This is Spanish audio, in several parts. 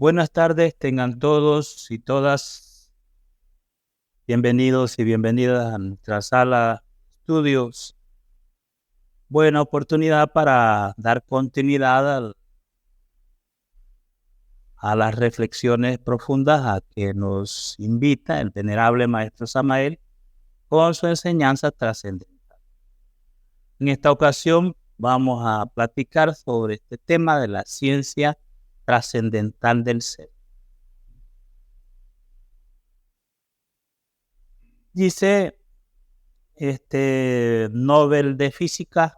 Buenas tardes, tengan todos y todas bienvenidos y bienvenidas a nuestra sala de estudios. Buena oportunidad para dar continuidad a las reflexiones profundas a que nos invita el venerable Maestro Samael con su enseñanza trascendental. En esta ocasión vamos a platicar sobre este tema de la ciencia trascendental del ser. Dice Nobel de Física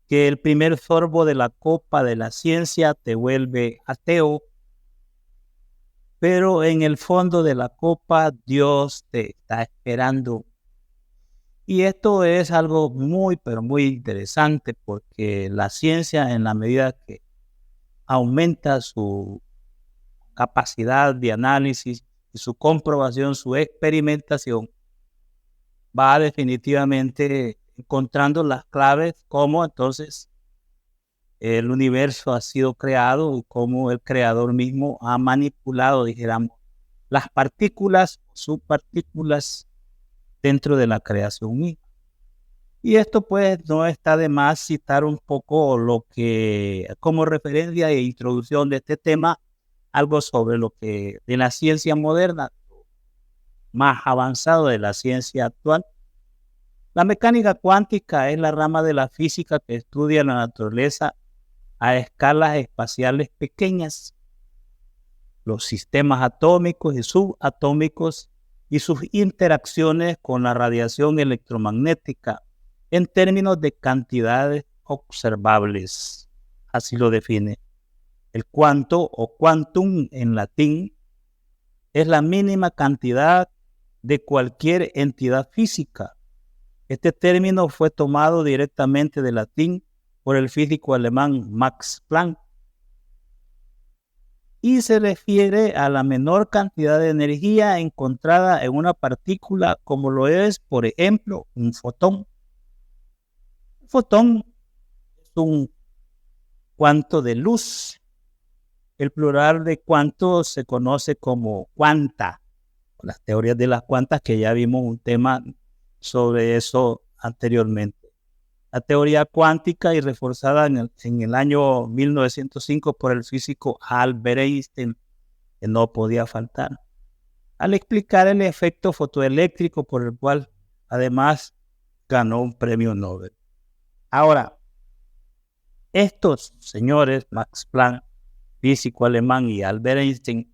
que el primer sorbo de la copa de la ciencia te vuelve ateo, pero en el fondo de la copa Dios te está esperando. Y esto es algo muy, pero muy interesante, porque la ciencia, en la medida que aumenta su capacidad de análisis y su comprobación, su experimentación, va definitivamente encontrando las claves, cómo entonces el universo ha sido creado, cómo el creador mismo ha manipulado, dijéramos, las partículas, subpartículas dentro de la creación misma. Y esto pues no está de más citar un poco lo que, como referencia e introducción de este tema, algo sobre lo que de la ciencia moderna, más avanzado de la ciencia actual. La mecánica cuántica es la rama de la física que estudia la naturaleza a escalas espaciales pequeñas, los sistemas atómicos y subatómicos y sus interacciones con la radiación electromagnética en términos de cantidades observables. Así lo define. El cuanto o quantum en latín es la mínima cantidad de cualquier entidad física. Este término fue tomado directamente del latín por el físico alemán Max Planck y se refiere a la menor cantidad de energía encontrada en una partícula, como lo es, por ejemplo, un fotón. Un fotón es un cuanto de luz. El plural de cuanto se conoce como cuanta. Las teorías de las cuantas, que ya vimos un tema sobre eso anteriormente. La teoría cuántica y reforzada en el año 1905 por el físico Albert Einstein, que no podía faltar, al explicar el efecto fotoeléctrico por el cual además ganó un premio Nobel. Ahora, estos señores, Max Planck, físico alemán, y Albert Einstein,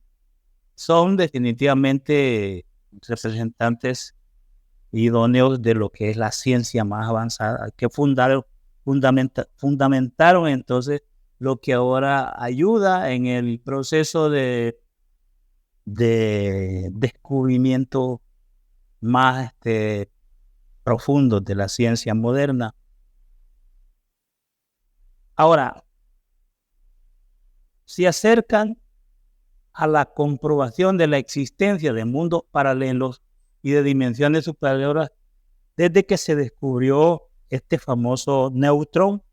son definitivamente representantes idóneos de lo que es la ciencia más avanzada, que fundamentaron entonces lo que ahora ayuda en el proceso de descubrimiento más profundo de la ciencia moderna. Ahora, se acercan a la comprobación de la existencia de mundos paralelos y de dimensiones superiores desde que se descubrió este famoso neutrón.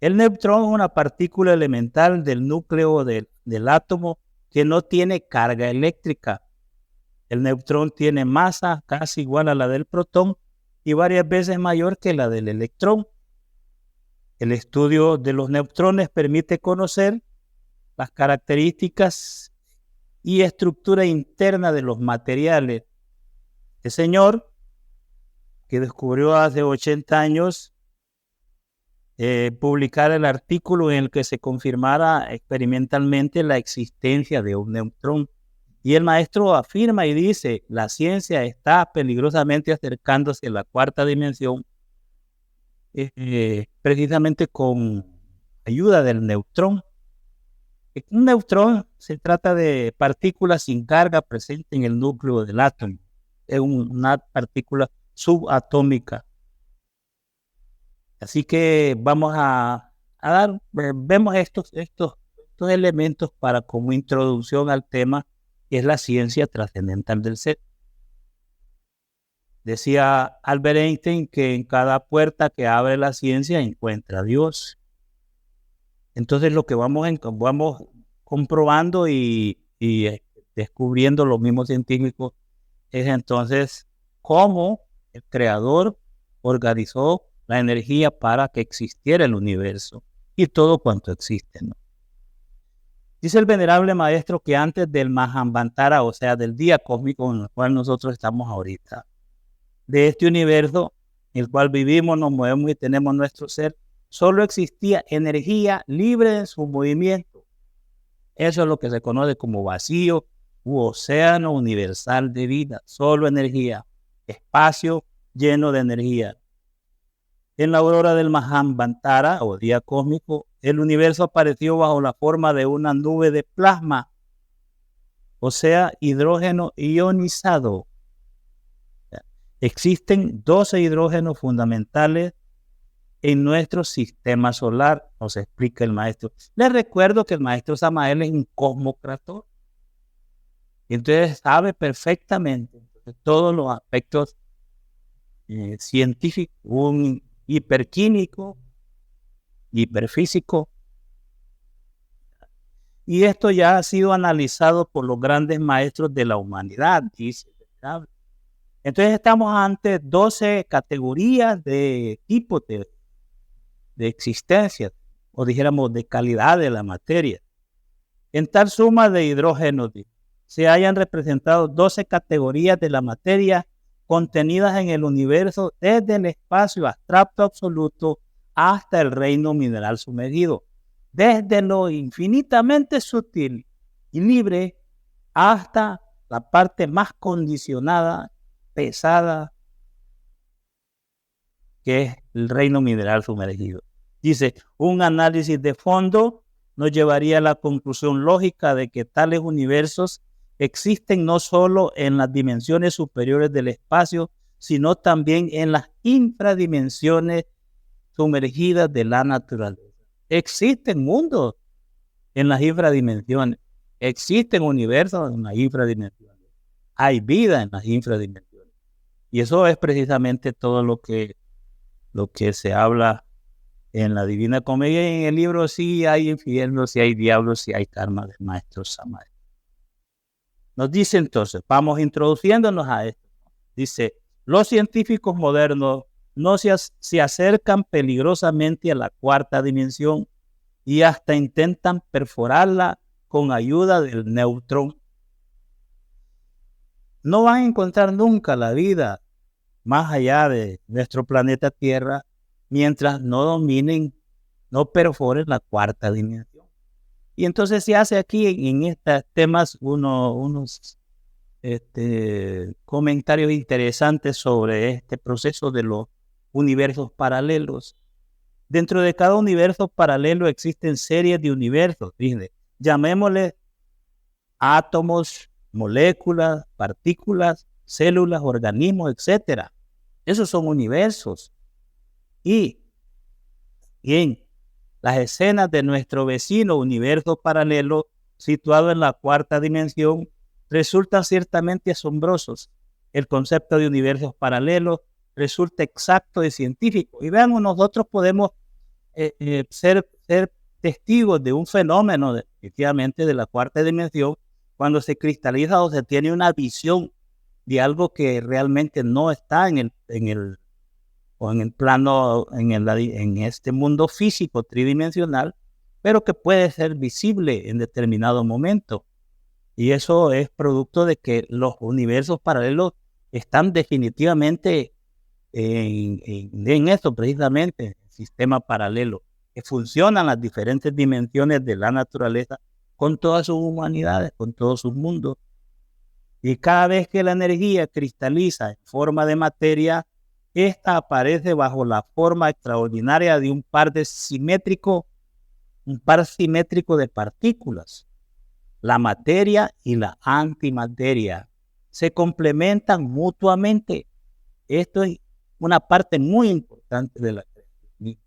El neutrón es una partícula elemental del núcleo del átomo que no tiene carga eléctrica. El neutrón tiene masa casi igual a la del protón y varias veces mayor que la del electrón. El estudio de los neutrones permite conocer las características y estructura interna de los materiales. El señor, que descubrió hace 80 años, publicar el artículo en el que se confirmara experimentalmente la existencia de un neutrón. Y el maestro afirma y dice, la ciencia está peligrosamente acercándose a la cuarta dimensión, precisamente con ayuda del neutrón. Un neutrón se trata de partículas sin carga presentes en el núcleo del átomo. Es una partícula subatómica. Así que vamos vemos estos elementos para como introducción al tema que es la ciencia trascendental del ser. Decía Albert Einstein que en cada puerta que abre la ciencia encuentra a Dios. Entonces lo que vamos comprobando y descubriendo los mismos científicos es entonces cómo el Creador organizó la energía para que existiera el universo y todo cuanto existe, ¿no? Dice el venerable maestro que antes del Mahamvantara, o sea, del día cósmico en el cual nosotros estamos ahorita, de este universo en el cual vivimos, nos movemos y tenemos nuestro ser, solo existía energía libre en su movimiento. Eso es lo que se conoce como vacío u océano universal de vida, solo energía, espacio lleno de energía. En la aurora del Mahamvantara, o día cósmico, el universo apareció bajo la forma de una nube de plasma, o sea, hidrógeno ionizado. Existen 12 hidrógenos fundamentales en nuestro sistema solar, nos explica el maestro. Les recuerdo que el maestro Samael es un cosmocrator. Entonces sabe perfectamente todos los aspectos científicos, un hiperquímico, hiperfísico. Y esto ya ha sido analizado por los grandes maestros de la humanidad, dice. Entonces estamos ante 12 categorías de tipos de existencia, o dijéramos de calidad de la materia. En tal suma de hidrógenos se hayan representado 12 categorías de la materia contenidas en el universo desde el espacio abstracto absoluto hasta el reino mineral sumergido, desde lo infinitamente sutil y libre hasta la parte más condicionada, pesada, que es el reino mineral sumergido. Dice, un análisis de fondo nos llevaría a la conclusión lógica de que tales universos existen no solo en las dimensiones superiores del espacio, sino también en las infradimensiones sumergidas de la naturaleza. Existen mundos en las infradimensiones, existen universos en las infradimensiones, hay vida en las infradimensiones. Y eso es precisamente todo lo que se habla en la Divina Comedia y en el libro. Sí hay infierno, sí hay diablos, sí hay karma del maestro Samael. Nos dice entonces, vamos introduciéndonos a esto. Dice, los científicos modernos no se acercan peligrosamente a la cuarta dimensión y hasta intentan perforarla con ayuda del neutrón. No van a encontrar nunca la vida más allá de nuestro planeta Tierra mientras no dominen, no perforen la cuarta dimensión. Y entonces se hace aquí en estos temas unos comentarios interesantes sobre este proceso de los universos paralelos. Dentro de cada universo paralelo existen series de universos, fíjense, llamémosle átomos, moléculas, partículas, células, organismos, etc. Esos son universos. Y en las escenas de nuestro vecino universo paralelo, situado en la cuarta dimensión, resultan ciertamente asombrosos. El concepto de universos paralelos resulta exacto y científico. Y vean, nosotros podemos ser testigos de un fenómeno definitivamente de la cuarta dimensión cuando se cristaliza o se tiene una visión de algo que realmente no está en el plano, en este mundo físico tridimensional, pero que puede ser visible en determinado momento. Y eso es producto de que los universos paralelos están definitivamente en esto, precisamente, el sistema paralelo, que funcionan las diferentes dimensiones de la naturaleza con todas sus humanidades, con todos sus mundos. Y cada vez que la energía cristaliza en forma de materia, esta aparece bajo la forma extraordinaria de un par simétrico de partículas. La materia y la antimateria se complementan mutuamente. Esto es una parte muy importante de la creación.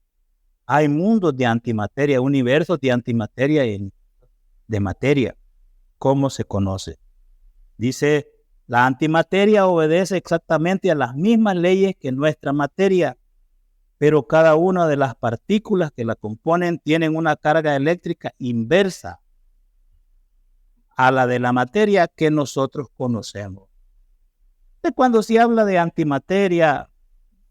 Hay mundos de antimateria, universos de antimateria y de materia, como se conoce. Dice, la antimateria obedece exactamente a las mismas leyes que nuestra materia, pero cada una de las partículas que la componen tienen una carga eléctrica inversa. a la de la materia que nosotros conocemos. Cuando se habla de antimateria,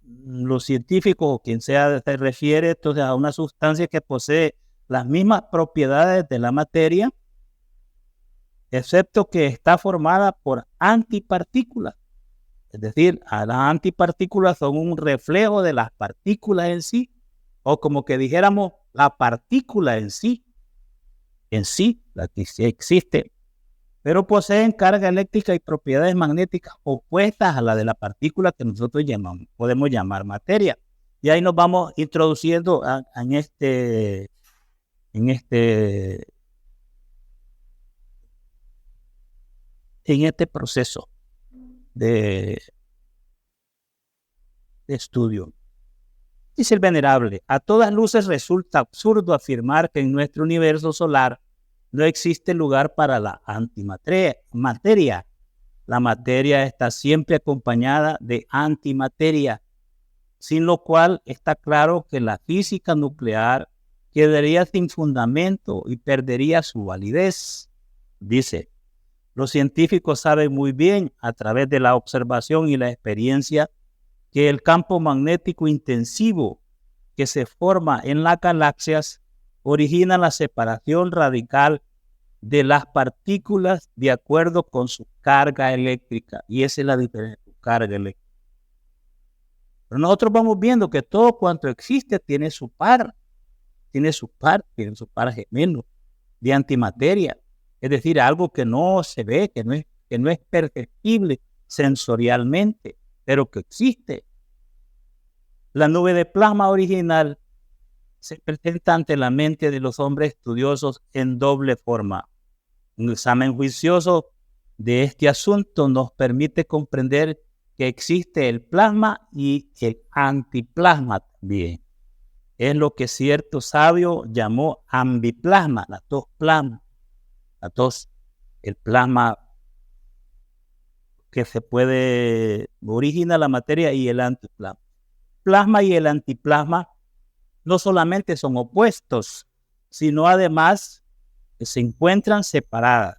los científicos o quien sea se refiere entonces a una sustancia que posee las mismas propiedades de la materia, excepto que está formada por antipartículas. Es decir, las antipartículas son un reflejo de las partículas en sí, o como que dijéramos, la partícula en sí, la que sí existe, pero poseen carga eléctrica y propiedades magnéticas opuestas a la de la partícula que nosotros podemos llamar materia. Y ahí nos vamos introduciendo en este proceso de estudio. Dice el venerable: a todas luces resulta absurdo afirmar que en nuestro universo solar no existe lugar para la antimateria. La materia está siempre acompañada de antimateria, sin lo cual está claro que la física nuclear quedaría sin fundamento y perdería su validez. Dice: los científicos saben muy bien, a través de la observación y la experiencia, que el campo magnético intensivo que se forma en las galaxias origina la separación radical de las partículas de acuerdo con su carga eléctrica. Y esa es la diferencia, su carga eléctrica. Pero nosotros vamos viendo que todo cuanto existe tiene su par gemelo de antimateria. Es decir, algo que no se ve, que no es perceptible sensorialmente, pero que existe. La nube de plasma original se presenta ante la mente de los hombres estudiosos en doble forma. Un examen juicioso de este asunto nos permite comprender que existe el plasma y el antiplasma también. Es lo que cierto sabio llamó ambiplasma, las dos plasmas. El plasma que se origina la materia y el antiplasma. Plasma y el antiplasma no solamente son opuestos, sino además se encuentran separadas.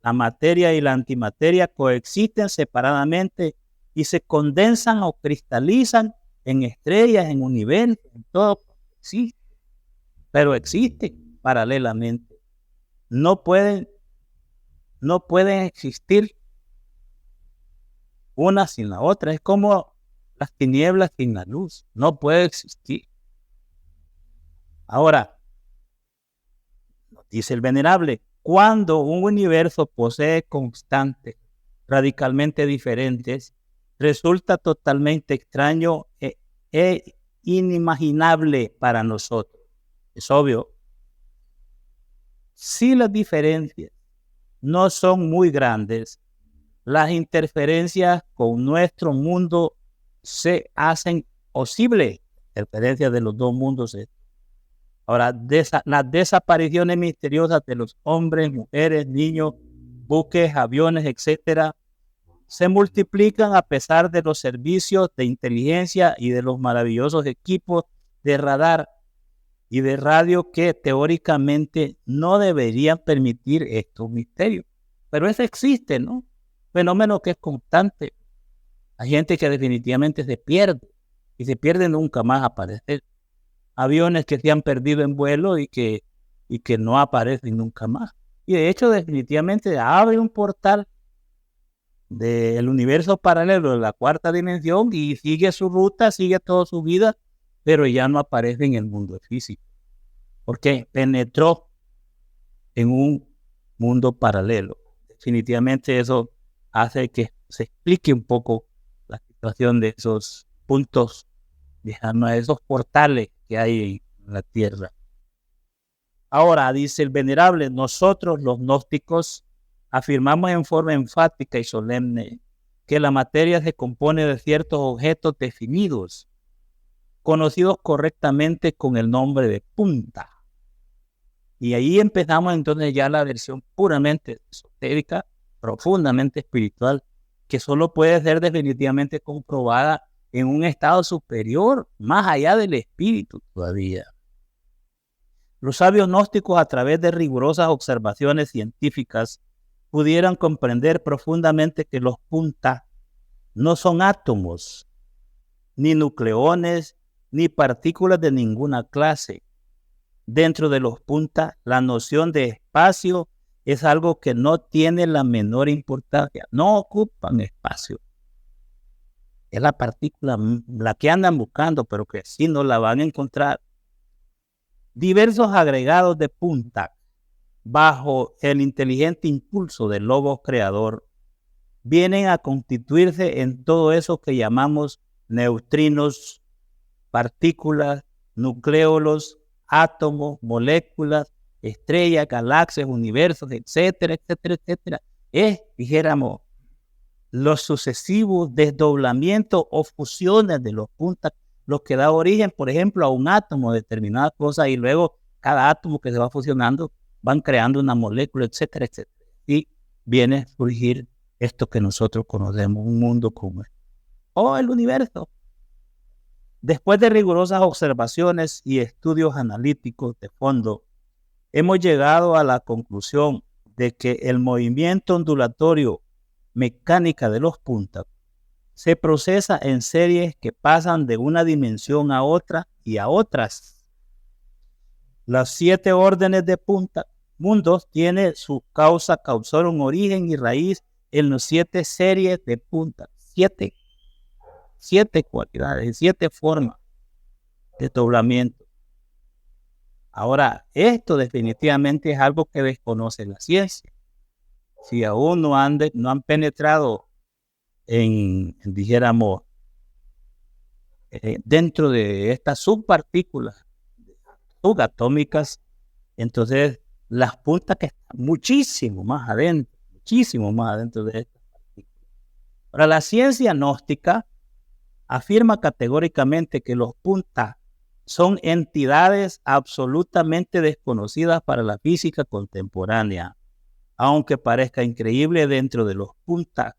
La materia y la antimateria coexisten separadamente y se condensan o cristalizan en estrellas, en universos, en todo. Existe, pero existen paralelamente. No pueden existir una sin la otra. Es como las tinieblas sin la luz. No puede existir. Ahora, dice el venerable, cuando un universo posee constantes radicalmente diferentes, resulta totalmente extraño e inimaginable para nosotros. Es obvio. Si las diferencias no son muy grandes, las interferencias con nuestro mundo se hacen posibles. Interferencias de los dos mundos. Ahora, las desapariciones misteriosas de los hombres, mujeres, niños, buques, aviones, etcétera, se multiplican a pesar de los servicios de inteligencia y de los maravillosos equipos de radar y de radio que teóricamente no deberían permitir estos misterios. Pero eso existe, ¿no? Fenómeno que es constante. Hay gente que definitivamente se pierde y se pierde nunca más aparecer. Aviones que se han perdido en vuelo y que no aparecen nunca más. Y de hecho definitivamente abre un portal del universo paralelo de la cuarta dimensión y sigue su ruta, sigue toda su vida, pero ya no aparece en el mundo físico, porque penetró en un mundo paralelo. Definitivamente eso hace que se explique un poco la situación de esos puntos, de esos portales que hay en la Tierra. Ahora, dice el venerable, nosotros los gnósticos afirmamos en forma enfática y solemne que la materia se compone de ciertos objetos definidos, conocidos correctamente con el nombre de punta. Y ahí empezamos entonces ya la versión puramente esotérica, profundamente espiritual, que solo puede ser definitivamente comprobada en un estado superior, más allá del espíritu todavía. Los sabios gnósticos, a través de rigurosas observaciones científicas, pudieran comprender profundamente que los puntas no son átomos, ni nucleones, ni partículas de ninguna clase. Dentro de los puntas, la noción de espacio es algo que no tiene la menor importancia. No ocupan espacio. Es la partícula, la que andan buscando, pero que sí no la van a encontrar. Diversos agregados de punta, bajo el inteligente impulso del Logos creador, vienen a constituirse en todo eso que llamamos neutrinos, partículas, nucleolos, átomos, moléculas, estrellas, galaxias, universos, etcétera, etcétera, etcétera. Dijéramos, los sucesivos desdoblamientos o fusiones de los puntas, los que da origen, por ejemplo, a un átomo de determinada cosa, y luego cada átomo que se va fusionando van creando una molécula, etcétera, etcétera. Y viene a surgir esto que nosotros conocemos, un mundo como este, o el universo. Después de rigurosas observaciones y estudios analíticos de fondo, hemos llegado a la conclusión de que el movimiento ondulatorio mecánica de los puntas se procesa en series que pasan de una dimensión a otra y a otras. Las 7 órdenes de mundos tiene su causa, causor, un origen y raíz en las 7 series de puntas. 7 cualidades, 7 formas de doblamiento. Ahora, esto definitivamente es algo que desconoce la ciencia. Si aún no han penetrado dijéramos, dentro de estas subpartículas subatómicas, entonces las puntas que están muchísimo más adentro de estas partículas. Ahora, la ciencia gnóstica afirma categóricamente que los puntas son entidades absolutamente desconocidas para la física contemporánea. Aunque parezca increíble, dentro de los puntas,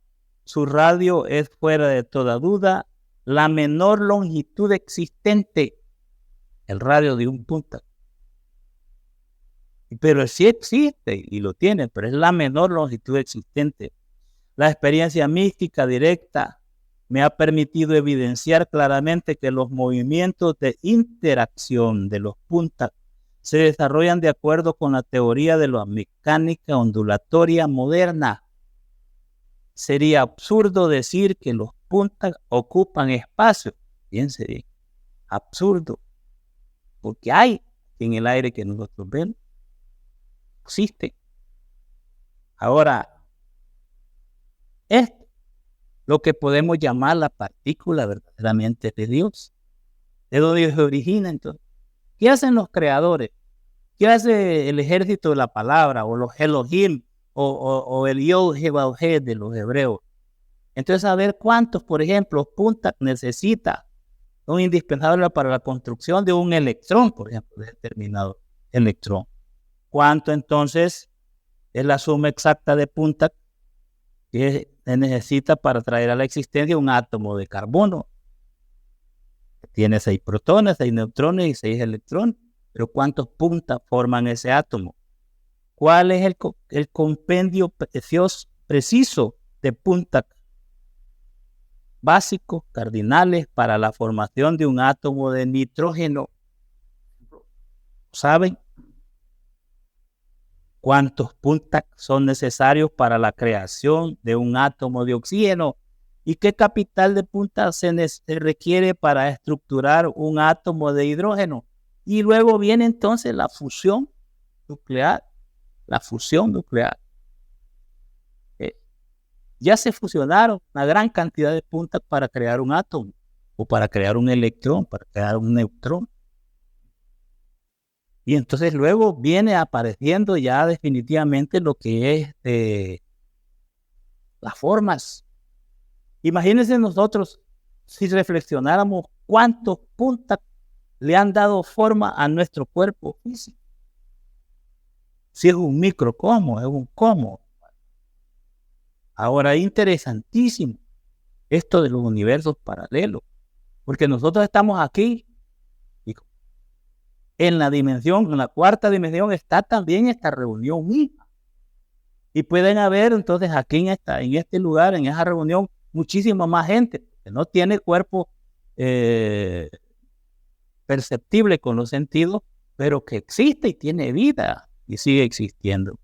su radio es fuera de toda duda la menor longitud existente, el radio de un punta. Pero sí existe y lo tiene, pero es la menor longitud existente. La experiencia mística directa me ha permitido evidenciar claramente que los movimientos de interacción de los puntas se desarrollan de acuerdo con la teoría de la mecánica ondulatoria moderna. Sería absurdo decir que los puntas ocupan espacio. Fíjense bien, absurdo, porque hay en el aire que nosotros vemos, existe. Ahora, esto, lo que podemos llamar la partícula verdaderamente de Dios, de donde se origina. Entonces, ¿qué hacen los creadores? ¿Qué hace el ejército de la palabra, o los Elohim, o el Yod-Heh-Vav-Heh de los hebreos? Entonces, a ver cuántos, por ejemplo, puntas necesita un indispensable para la construcción de un electrón, por ejemplo, de determinado electrón. ¿Cuánto entonces es la suma exacta de puntas que se necesita para traer a la existencia un átomo de carbono? Tiene 6 protones, 6 neutrones y 6 electrones. Pero ¿cuántos puntas forman ese átomo? ¿Cuál es el compendio preciso de puntas básicos, cardinales, para la formación de un átomo de nitrógeno? ¿Saben cuántos puntas son necesarios para la creación de un átomo de oxígeno? ¿Y qué capital de puntas se requiere para estructurar un átomo de hidrógeno? Y luego viene entonces la fusión nuclear. Ya se fusionaron una gran cantidad de puntas para crear un átomo, o para crear un electrón, para crear un neutrón. Y entonces luego viene apareciendo ya definitivamente lo que es las formas. Imagínense nosotros si reflexionáramos cuántos puntas le han dado forma a nuestro cuerpo físico. Si es un microcosmos, es un cosmos. Ahora, interesantísimo esto de los universos paralelos, porque nosotros estamos aquí y en la 4ª dimensión está también esta reunión misma. Y pueden haber entonces aquí en este lugar, en esa reunión, muchísima más gente que no tiene cuerpo perceptible con los sentidos, pero que existe y tiene vida y sigue existiendo.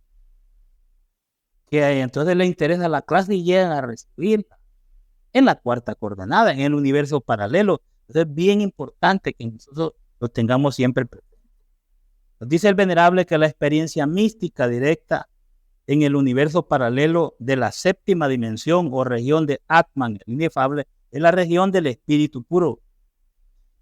Que entonces le interesa la clase y llegan a recibirla en la cuarta coordenada, en el universo paralelo. Entonces es bien importante que nosotros lo tengamos siempre presente. Nos dice el venerable que la experiencia mística directa en el universo paralelo de la séptima dimensión o región de Atman, el inefable, es la región del espíritu puro.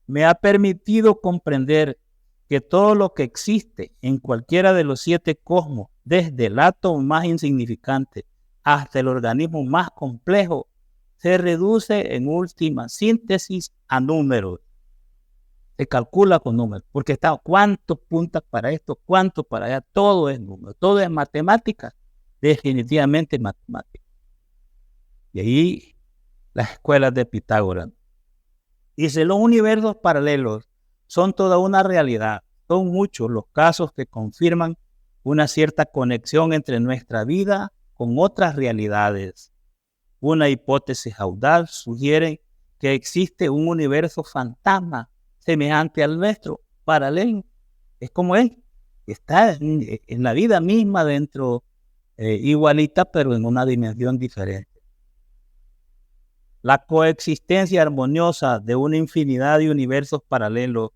Me ha permitido comprender que todo lo que existe en cualquiera de los 7 cosmos, desde el átomo más insignificante hasta el organismo más complejo, se reduce en última síntesis a números. Se calcula con números, porque está cuántos puntas para esto, cuánto para allá, todo es número, todo es matemática, definitivamente matemática. Y ahí las escuelas de Pitágoras. Dice, los universos paralelos son toda una realidad. Son muchos los casos que confirman una cierta conexión entre nuestra vida con otras realidades. Una hipótesis audaz sugiere que existe un universo fantasma semejante al nuestro, paralelo. Es como él, está en la vida misma dentro, igualita, pero en una dimensión diferente. La coexistencia armoniosa de una infinidad de universos paralelos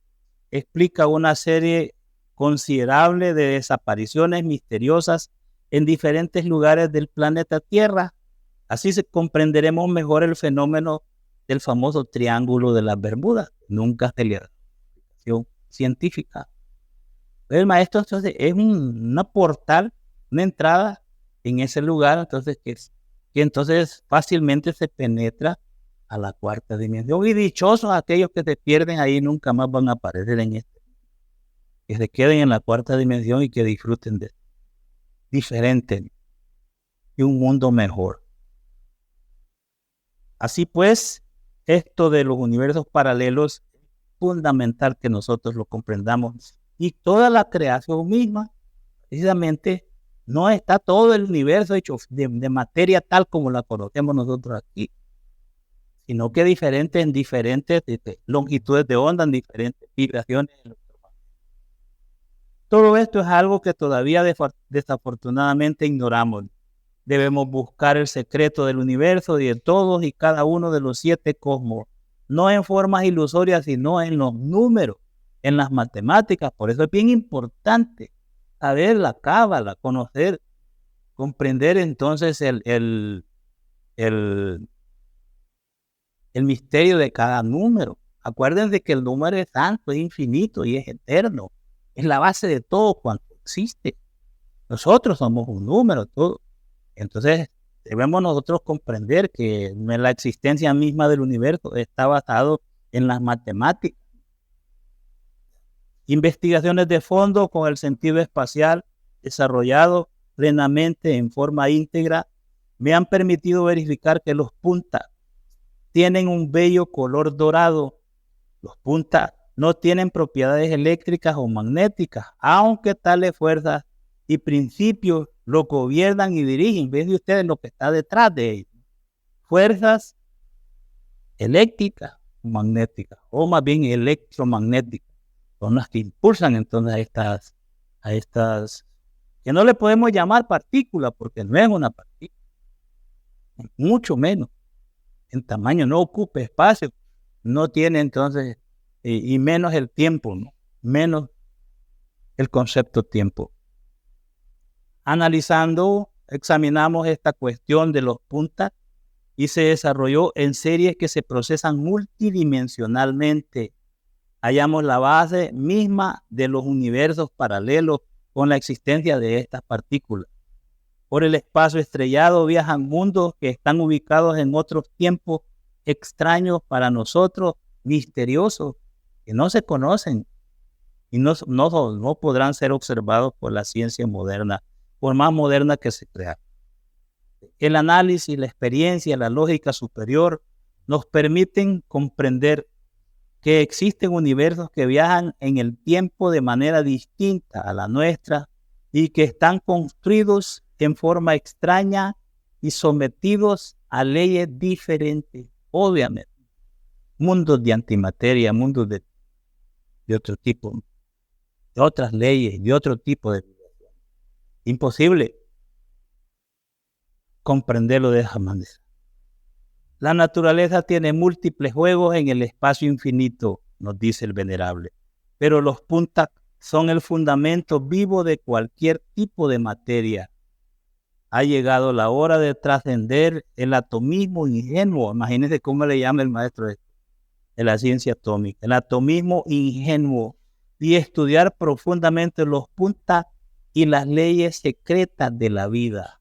explica una serie considerable de desapariciones misteriosas en diferentes lugares del planeta Tierra. Así comprenderemos mejor el fenómeno del famoso Triángulo de las Bermudas. Nunca se le da explicación científica. El maestro entonces es una portal, una entrada en ese lugar, entonces que entonces fácilmente se penetra a la cuarta dimensión. Y dichosos aquellos que se pierden ahí, nunca más van a aparecer en este. Que se queden en la cuarta dimensión y que disfruten de diferente y un mundo mejor. Así pues, esto de los universos paralelos es fundamental que nosotros lo comprendamos. Y toda la creación misma, precisamente, no está todo el universo hecho de materia tal como la conocemos nosotros aquí, sino que en diferentes longitudes de onda, en diferentes vibraciones. Todo esto es algo que todavía desafortunadamente ignoramos. Debemos buscar el secreto del universo y de todos y cada uno de los 7 cosmos, no en formas ilusorias, sino en los números, en las matemáticas. Por eso es bien importante saber la cábala, conocer, comprender entonces el misterio de cada número. Acuérdense que el número es santo, es infinito y es eterno. Es la base de todo cuanto existe. Nosotros somos un número, todo. Entonces, debemos nosotros comprender que la existencia misma del universo está basado en las matemáticas. Investigaciones de fondo con el sentido espacial desarrollado plenamente en forma íntegra me han permitido verificar que los puntas tienen un bello color dorado. Los puntas no tienen propiedades eléctricas o magnéticas, aunque tales fuerzas y principios lo gobiernan y dirigen. Ven ustedes lo que está detrás de ellos. Fuerzas eléctricas o magnéticas, o más bien electromagnéticas, son las que impulsan entonces a estas, que no le podemos llamar partículas, porque no es una partícula, mucho menos en tamaño, no ocupa espacio, no tiene entonces, y menos el tiempo, ¿no? Menos el concepto tiempo. Analizando, examinamos esta cuestión de los puntas y se desarrolló en series que se procesan multidimensionalmente. Hallamos la base misma de los universos paralelos con la existencia de estas partículas. Por el espacio estrellado viajan mundos que están ubicados en otros tiempos extraños para nosotros, misteriosos, que no se conocen y no podrán ser observados por la ciencia moderna, por más moderna que se crea. El análisis, la experiencia, la lógica superior nos permiten comprender que existen universos que viajan en el tiempo de manera distinta a la nuestra y que están construidos en forma extraña y sometidos a leyes diferentes, obviamente. Mundos de antimateria, mundos de otro tipo, de otras leyes, de otro tipo de vida. Imposible comprenderlo de esa manera. La naturaleza tiene múltiples juegos en el espacio infinito, nos dice el venerable, pero los puntas son el fundamento vivo de cualquier tipo de materia. Ha llegado la hora de trascender el atomismo ingenuo. Imagínense cómo le llama el maestro de la ciencia atómica, el atomismo ingenuo, y estudiar profundamente los puntas y las leyes secretas de la vida.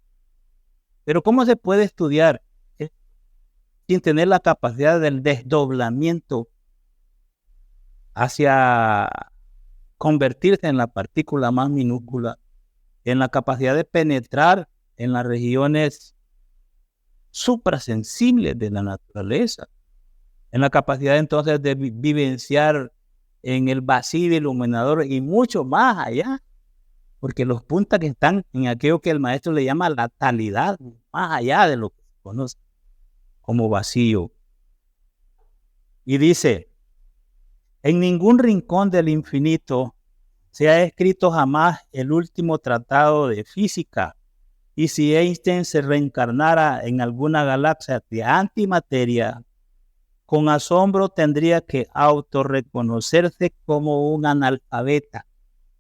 Pero ¿cómo se puede estudiar sin tener la capacidad del desdoblamiento hacia convertirse en la partícula más minúscula, en la capacidad de penetrar en las regiones suprasensibles de la naturaleza, en la capacidad entonces de vivenciar en el vacío iluminador y mucho más allá? Porque los puntas que están en aquello que el maestro le llama la talidad, más allá de lo que se conoce como vacío. Y dice, en ningún rincón del infinito se ha escrito jamás el último tratado de física, y si Einstein se reencarnara en alguna galaxia de antimateria, con asombro tendría que autorreconocerse como un analfabeta,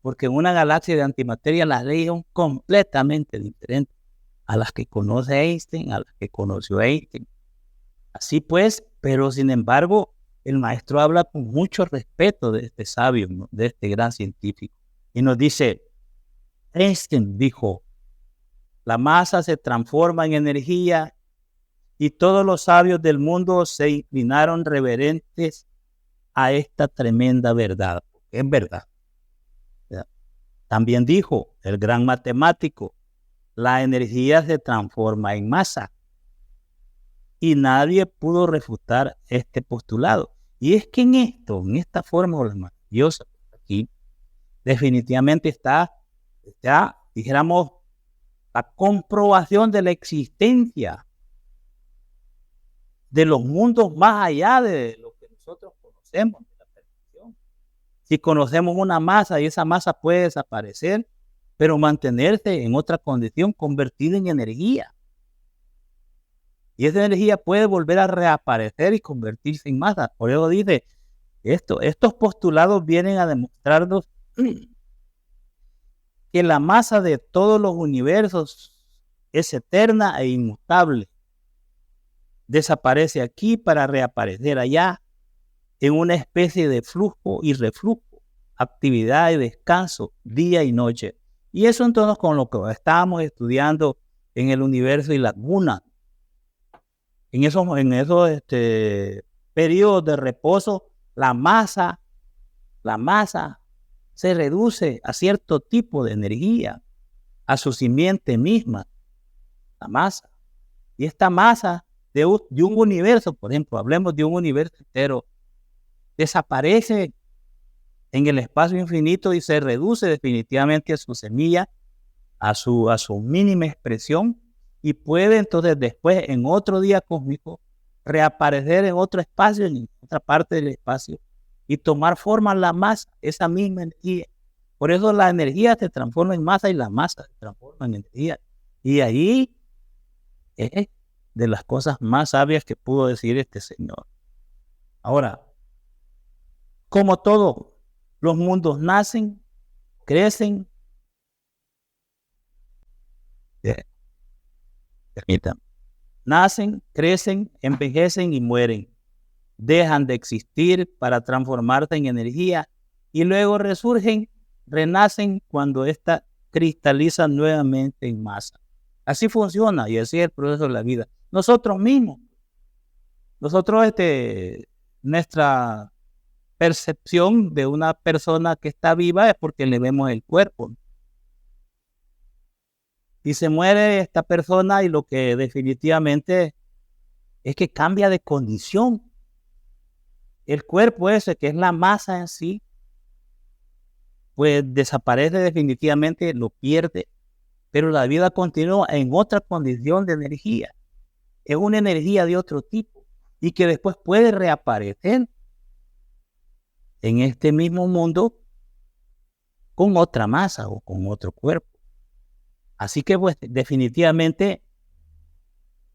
porque en una galaxia de antimateria las leyes son completamente diferentes a las que conoce Einstein, a las que conoció Einstein. Así pues, pero sin embargo, el maestro habla con mucho respeto de este sabio, ¿no?, de este gran científico, y nos dice, Einstein dijo, la masa se transforma en energía, y todos los sabios del mundo se inclinaron reverentes a esta tremenda verdad. Es verdad. También dijo el gran matemático, la energía se transforma en masa. Y nadie pudo refutar este postulado. Y es que en esta fórmula maravillosa, aquí, definitivamente está, dijéramos, la comprobación de la existencia de los mundos más allá de lo que nosotros conocemos, de la percepción. Si conocemos una masa y esa masa puede desaparecer, pero mantenerse en otra condición, convertida en energía. Y esa energía puede volver a reaparecer y convertirse en masa. Por eso dice, estos postulados vienen a demostrarnos que la masa de todos los universos es eterna e inmutable. Desaparece aquí para reaparecer allá en una especie de flujo y reflujo, actividad y descanso, día y noche. Y eso entonces con lo que estábamos estudiando en el universo y la luna. En esos periodos de reposo, la masa se reduce a cierto tipo de energía, a su simiente misma, la masa. Y esta masa de un universo, por ejemplo, hablemos de un universo entero, desaparece en el espacio infinito y se reduce definitivamente a su semilla, a su mínima expresión, y puede entonces después en otro día cósmico reaparecer en otro espacio, en otra parte del espacio, y tomar forma la masa, esa misma energía. Por eso la energía se transforma en masa y la masa se transforma en energía. Y ahí es de las cosas más sabias que pudo decir este señor. Ahora, como todo, los mundos nacen, crecen, nacen, crecen, envejecen y mueren. Dejan de existir para transformarse en energía y luego resurgen, renacen cuando ésta cristaliza nuevamente en masa. Así funciona y así es el proceso de la vida. Nosotros mismos, nuestra percepción de una persona que está viva es porque le vemos el cuerpo. Y se muere esta persona y lo que definitivamente es que cambia de condición. El cuerpo ese, que es la masa en sí, pues desaparece definitivamente, lo pierde. pero la vida continúa en otra condición de energía. Es una energía de otro tipo y que después puede reaparecer en este mismo mundo con otra masa o con otro cuerpo. Así que pues definitivamente,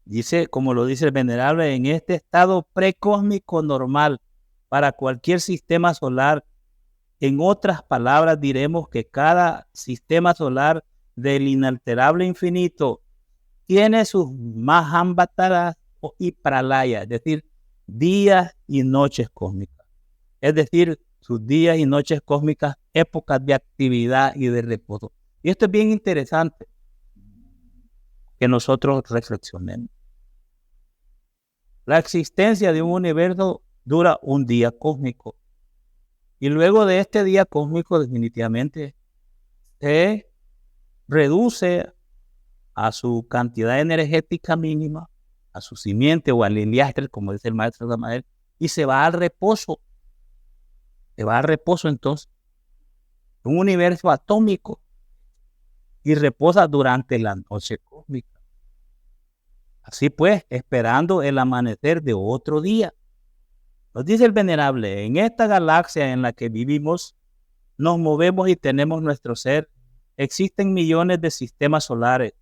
dice, como lo dice el venerable, en este estado precósmico normal para cualquier sistema solar, en otras palabras diremos que cada sistema solar del inalterable infinito tiene sus Mahambataras y Pralaya, es decir, días y noches cósmicas. Es decir, sus días y noches cósmicas, épocas de actividad y de reposo. Y esto es bien interesante que nosotros reflexionemos. La existencia de un universo dura un día cósmico. Y luego de este día cósmico definitivamente se reduce a su cantidad energética mínima, a su simiente o al liliastre, como dice el maestro Samael, y se va al reposo. Se va al reposo entonces. Un universo atómico y reposa durante la noche cósmica. Así pues, esperando el amanecer de otro día. Nos dice el venerable, en esta galaxia en la que vivimos, nos movemos y tenemos nuestro ser. Existen millones de sistemas solares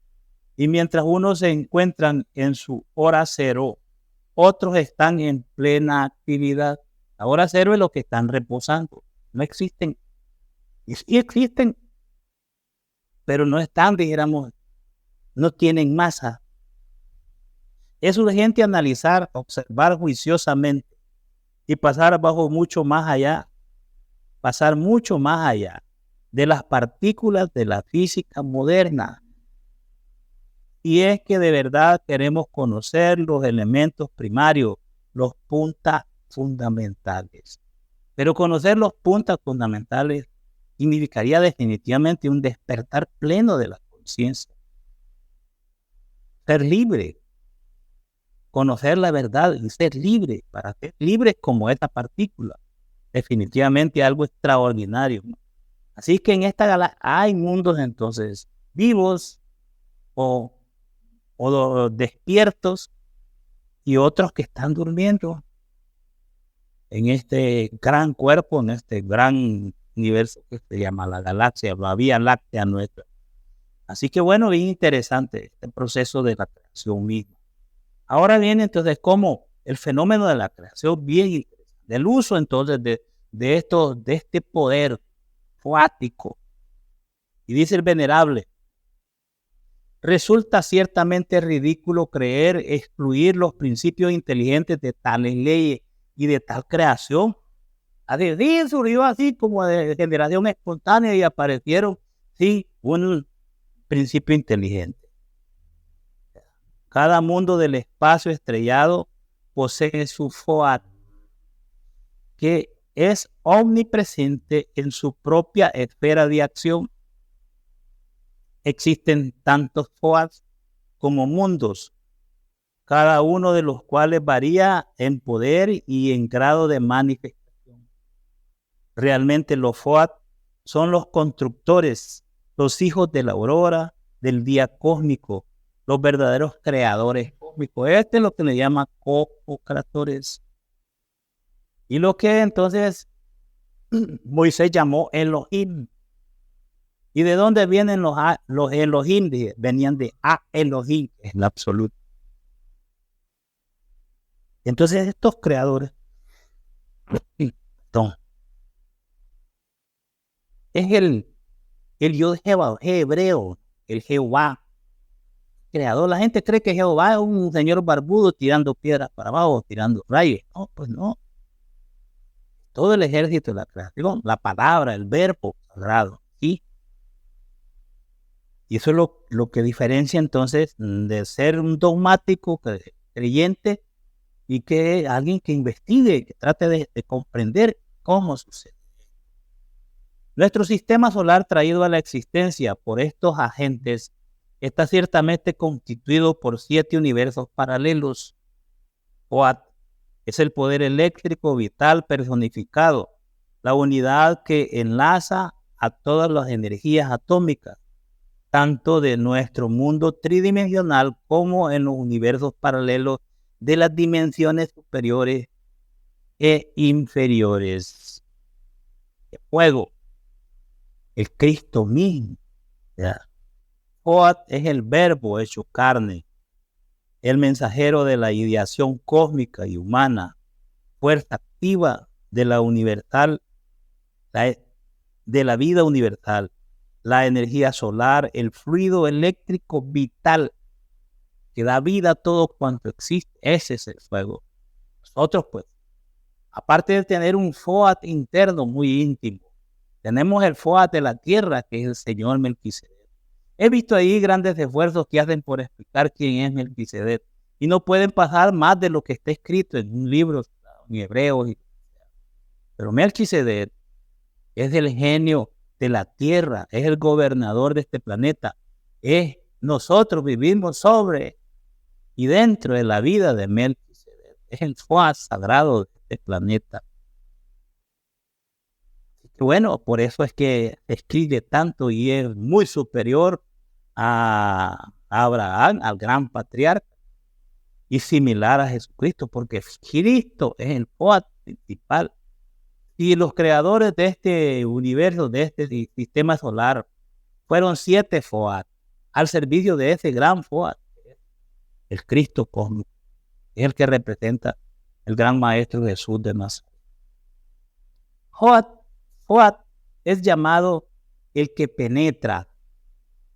y mientras unos se encuentran en su hora cero, otros están en plena actividad. La hora cero es lo que están reposando. No existen. Y sí existen, pero no están, dijéramos, no tienen masa. Es urgente analizar, observar juiciosamente y pasar mucho más allá de las partículas de la física moderna. Y es que de verdad queremos conocer los elementos primarios, los puntas fundamentales. Pero conocer los puntas fundamentales significaría definitivamente un despertar pleno de la conciencia. Ser libre, conocer la verdad y ser libre, para ser libres como esta partícula. Definitivamente algo extraordinario. Así que en esta galaxia hay mundos entonces vivos o despiertos y otros que están durmiendo en este gran cuerpo, en este gran universo que se llama la galaxia, la Vía Láctea nuestra. Así que bueno, bien interesante este proceso de la creación misma. Ahora viene entonces como el fenómeno de la creación, bien interesante, del uso entonces de este poder fuático. Y dice el venerable, resulta ciertamente ridículo excluir los principios inteligentes de tales leyes y de tal creación. Así surgió así como de generación espontánea y aparecieron, sí, un principio inteligente. Cada mundo del espacio estrellado posee su FOAT, que es omnipresente en su propia esfera de acción. Existen tantos FOATs como mundos, cada uno de los cuales varía en poder y en grado de manifestación. Realmente los FOAT son los constructores, los hijos de la aurora, del día cósmico, los verdaderos creadores cósmicos. Este es lo que le llama co-creadores. Y lo que entonces Moisés llamó Elohim. ¿Y de dónde vienen los Elohim? Venían de A-Elohim, que es el absoluto. Entonces estos creadores, es el Yod hebreo, el Jehová creador. La gente cree que Jehová es un señor barbudo tirando piedras para abajo, tirando rayos. No, pues no. Todo el ejército de la creación, la palabra, el verbo sagrado, ¿sí? Y eso es lo que diferencia entonces de ser un dogmático creyente y que alguien que investigue, que trate de comprender cómo sucede. Nuestro sistema solar traído a la existencia por estos agentes está ciertamente constituido por 7 universos paralelos. FOAT es el poder eléctrico vital personificado, la unidad que enlaza a todas las energías atómicas, tanto de nuestro mundo tridimensional como en los universos paralelos de las dimensiones superiores e inferiores. El fuego, el Cristo mismo. Joat es el verbo hecho carne, el mensajero de la ideación cósmica y humana, fuerza activa de la universal, de la vida universal, la energía solar, el fluido eléctrico vital que da vida a todo cuanto existe. Ese es el fuego. Nosotros, pues, aparte de tener un Foat interno muy íntimo, tenemos el Foat de la tierra, que es el Señor Melquisedec. He visto ahí grandes esfuerzos que hacen por explicar quién es Melquisedec y no pueden pasar más de lo que está escrito en un libro en hebreo. Pero Melquisedec es el genio de la tierra, es el gobernador de este planeta. Nosotros vivimos sobre y dentro de la vida de Melquisedec. Es el Foat sagrado de este planeta. Bueno, por eso es que escribe tanto y es muy superior a Abraham, al gran patriarca, y similar a Jesucristo, porque Cristo es el Foat principal. Y los creadores de este universo, de este sistema solar, fueron 7 Foat al servicio de ese gran Foat, el Cristo cósmico, es el que representa el gran maestro Jesús de Nazaret. Foat es llamado el que penetra,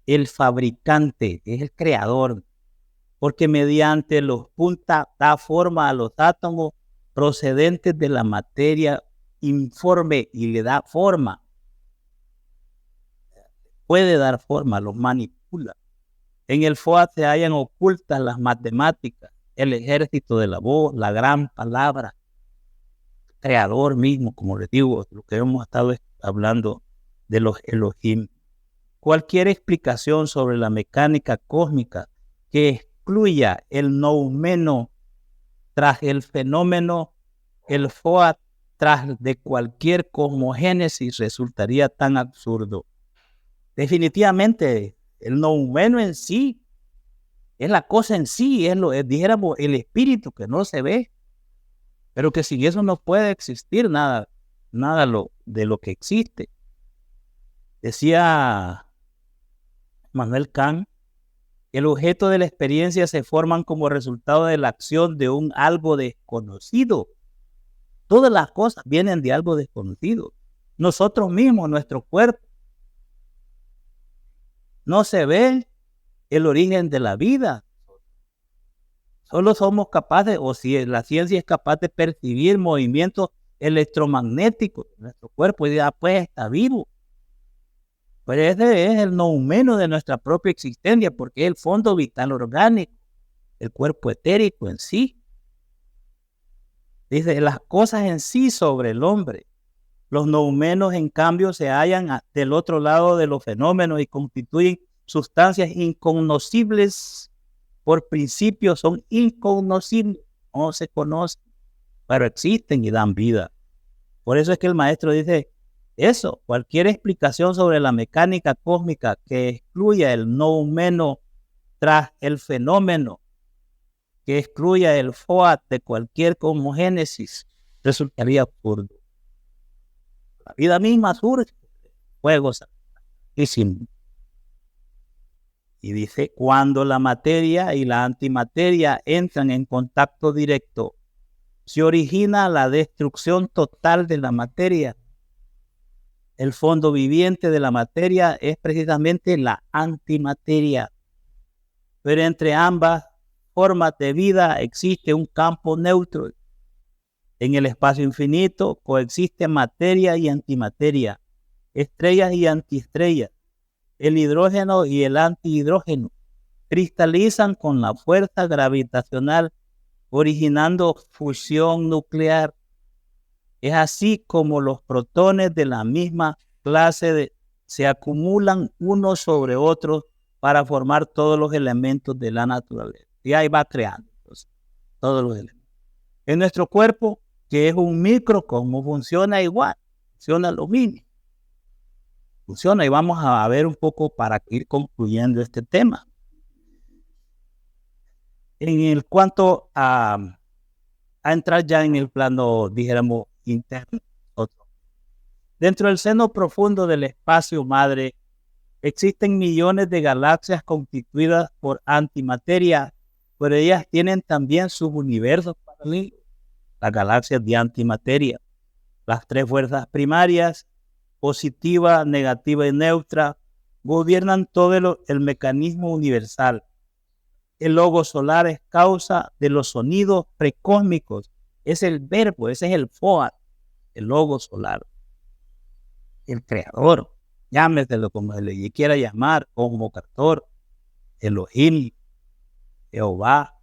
el fabricante, es el creador, porque mediante los puntas da forma a los átomos procedentes de la materia informe y le da forma. Puede dar forma, los manipula. En el Foat se hallan ocultas las matemáticas, el ejército de la voz, la gran palabra, creador mismo, como les digo, lo que hemos estado hablando de los Elohim. Cualquier explicación sobre la mecánica cósmica que excluya el noumeno tras el fenómeno, el Foat tras de cualquier cosmogénesis resultaría tan absurdo. Definitivamente, el noumeno en sí es la cosa en sí, dijéramos, el espíritu que no se ve, pero que sin eso no puede existir nada de lo que existe. Decía Manuel Kant, el objeto de la experiencia se forman como resultado de la acción de un algo desconocido. Todas las cosas vienen de algo desconocido. Nosotros mismos, nuestro cuerpo, no se ve el origen de la vida. Solo somos capaces, o si la ciencia es capaz de percibir movimientos electromagnéticos de nuestro cuerpo y ya pues está vivo. Pero ese es el noumeno de nuestra propia existencia, porque es el fondo vital orgánico, el cuerpo etérico en sí. Dice, las cosas en sí sobre el hombre. Los noumenos, en cambio, se hallan del otro lado de los fenómenos y constituyen sustancias incognoscibles. Por principio son incognoscibles, no se conocen, pero existen y dan vida. Por eso es que el maestro dice eso, cualquier explicación sobre la mecánica cósmica que excluya el noumeno tras el fenómeno, que excluya el Foat de cualquier cosmogénesis, resultaría absurdo. La vida misma surge, fuego santísimo. Y dice, cuando la materia y la antimateria entran en contacto directo, se origina la destrucción total de la materia. El fondo viviente de la materia es precisamente la antimateria. Pero entre ambas formas de vida existe un campo neutro. En el espacio infinito coexiste materia y antimateria, estrellas y antiestrellas. El hidrógeno y el antihidrógeno cristalizan con la fuerza gravitacional, originando fusión nuclear. Es así como los protones de la misma clase se acumulan unos sobre otros para formar todos los elementos de la naturaleza. Y ahí va creando entonces, todos los elementos. En nuestro cuerpo, que es un microcosmo, funciona igual, funciona lo mismo. funciona. Y vamos a ver un poco para ir concluyendo este tema. En cuanto a entrar ya en el plano, dijéramos, interno. Dentro del seno profundo del espacio madre, existen millones de galaxias constituidas por antimateria, pero ellas tienen también sus universos paralelos, las galaxias de antimateria. Las tres fuerzas primarias, positiva, negativa y neutra, gobiernan todo el mecanismo universal. El logo solar es causa de los sonidos precósmicos. Es el verbo, ese es el FOAT, el logo solar. El creador, llámeselo como se le quiera llamar, Cosmocrator, Elohim, Jehová,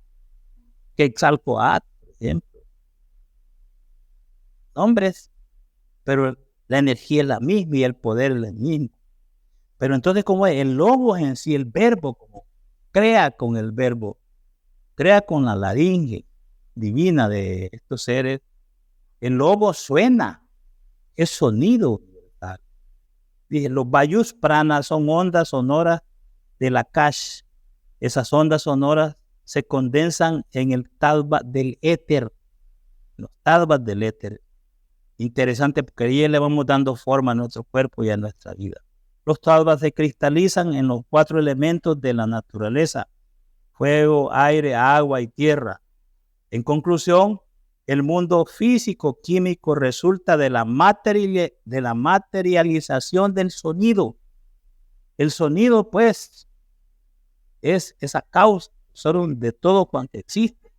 Quetzalcóatl, por ejemplo. Nombres, pero la energía es la misma y el poder es el mismo. Pero entonces, como es el logo en sí, el verbo, como crea con el verbo, crea con la laringe divina de estos seres, el logo suena, es sonido. Dije, los Vayus Prana son ondas sonoras del Akash. Esas ondas sonoras se condensan en el talva del éter, los talvas del éter. Interesante porque ahí le vamos dando forma a nuestro cuerpo y a nuestra vida. Los talvas se cristalizan en los 4 elementos de la naturaleza: fuego, aire, agua y tierra. En conclusión, el mundo físico-químico resulta de la materialización del sonido. El sonido, pues, es esa causa de todo cuanto existe.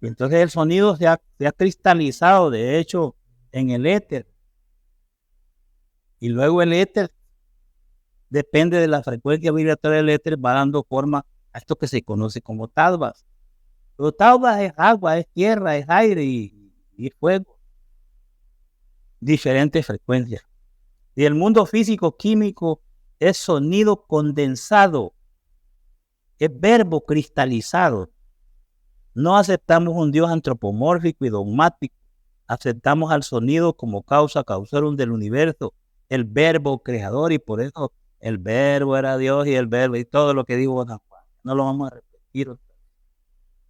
Y entonces el sonido se ha cristalizado, de hecho, en el éter. Y luego el éter, depende de la frecuencia vibratoria del éter, va dando forma a esto que se conoce como talvas. Los talvas es agua, es tierra, es aire y fuego. Diferentes frecuencias. Y el mundo físico-químico es sonido condensado, es verbo cristalizado. No aceptamos un Dios antropomórfico y dogmático. Aceptamos al sonido como causa causarum del universo, el verbo creador, y por eso el verbo era Dios y el verbo y todo lo que dijo San Juan. No lo vamos a repetir.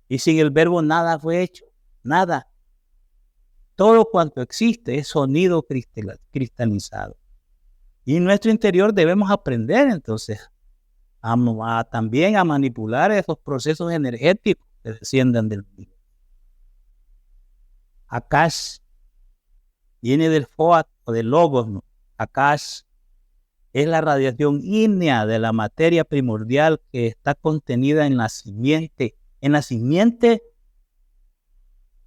Y sin el verbo nada fue hecho, nada. Todo cuanto existe es sonido cristalizado. Y en nuestro interior debemos aprender entonces también a manipular esos procesos energéticos que descienden del mundo. Akash viene del Foat o del Logos, ¿no? Akash es la radiación ígnea de la materia primordial que está contenida en la simiente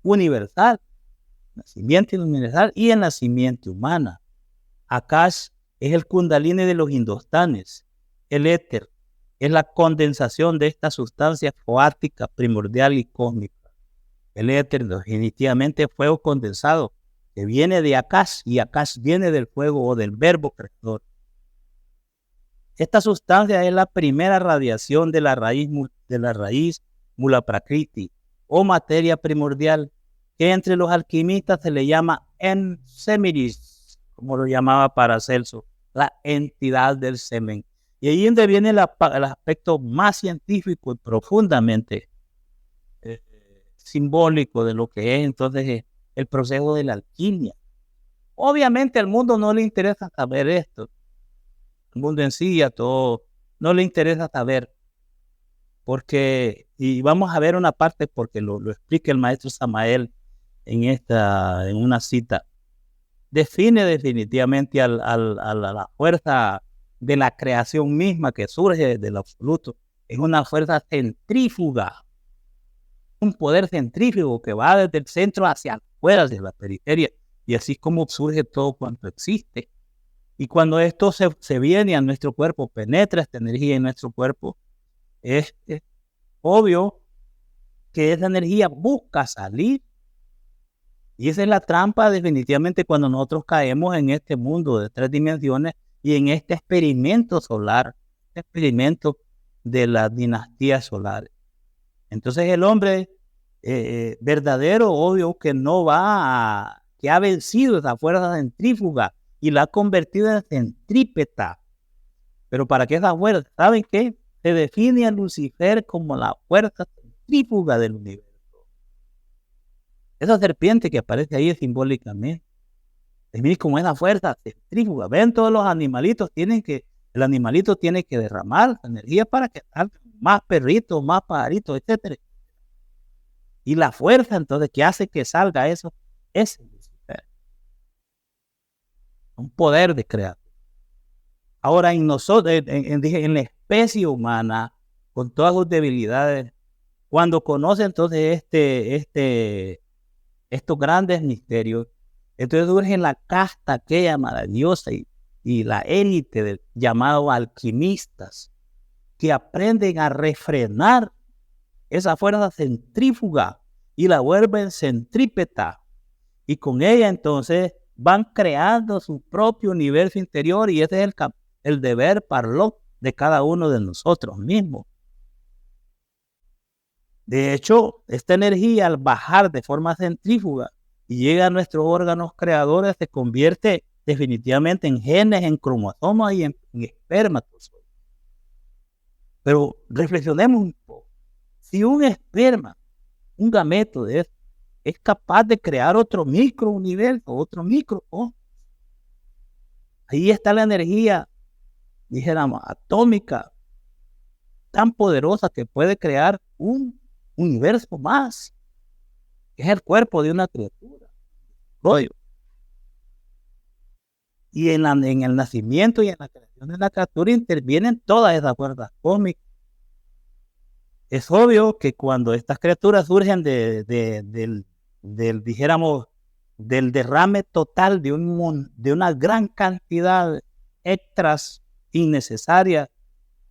universal, y en la simiente humana. Akash es el kundalini de los hindustanes. El éter es la condensación de esta sustancia foática, primordial y cósmica. El éter definitivamente es fuego condensado, que viene de Akash, y Akash viene del fuego o del verbo creador. Esta sustancia es la primera radiación de la raíz Mula Prakriti, o materia primordial, que entre los alquimistas se le llama Ensemiris, como lo llamaba Paracelso, la entidad del semen. Y ahí donde viene el aspecto más científico y profundamente simbólico de lo que es entonces el proceso de la alquimia. Obviamente al mundo no le interesa saber esto. El mundo en sí, a todo, no le interesa saber. Y vamos a ver una parte porque lo explica el maestro Samael en una cita. Define definitivamente a la fuerza de la creación misma que surge del absoluto. Es una fuerza centrífuga, un poder centrífugo que va desde el centro hacia afuera, de la periferia, y así es como surge todo cuanto existe. Y cuando esto se viene a nuestro cuerpo, penetra esta energía en nuestro cuerpo, es obvio que esa energía busca salir. Y esa es la trampa definitivamente cuando nosotros caemos en este mundo de 3 dimensiones y en este experimento solar, este experimento de las dinastías solares. Entonces el hombre verdadero, obvio que no que ha vencido esa fuerza centrífuga y la ha convertido en centrípeta. Pero ¿para qué esa fuerza? ¿Saben qué? Se define a Lucifer como la fuerza centrífuga del universo. Esa serpiente que aparece ahí simbólicamente. Miren cómo es la fuerza centrífuga. Ven, todos los animalitos el animalito tiene que derramar energía para que salgan más perritos, más pajaritos, etc. Y la fuerza entonces que hace que salga eso es Lucifer. Un poder de crear. Ahora en nosotros, en la especie humana, con todas sus debilidades, cuando conoce entonces estos grandes misterios, entonces surge la casta aquella maravillosa y la élite llamado alquimistas, que aprenden a refrenar esa fuerza centrífuga y la vuelven centrípeta. Y con ella entonces van creando su propio universo interior, y ese es el deber parlot de cada uno de nosotros mismos. De hecho, esta energía, al bajar de forma centrífuga y llega a nuestros órganos creadores, se convierte definitivamente en genes, en cromosomas y en espermatozoides. Pero reflexionemos un poco. Si un esperma, un gameto de eso, es capaz de crear otro microuniverso, otro microcosmos, ahí está la energía, dijéramos, atómica, tan poderosa que puede crear un universo más, que es el cuerpo de una criatura. Y en el nacimiento y en la creación de la criatura intervienen todas esas fuerzas cósmicas. Es obvio que cuando estas criaturas surgen dijéramos, del derrame total de una gran cantidad extras innecesarias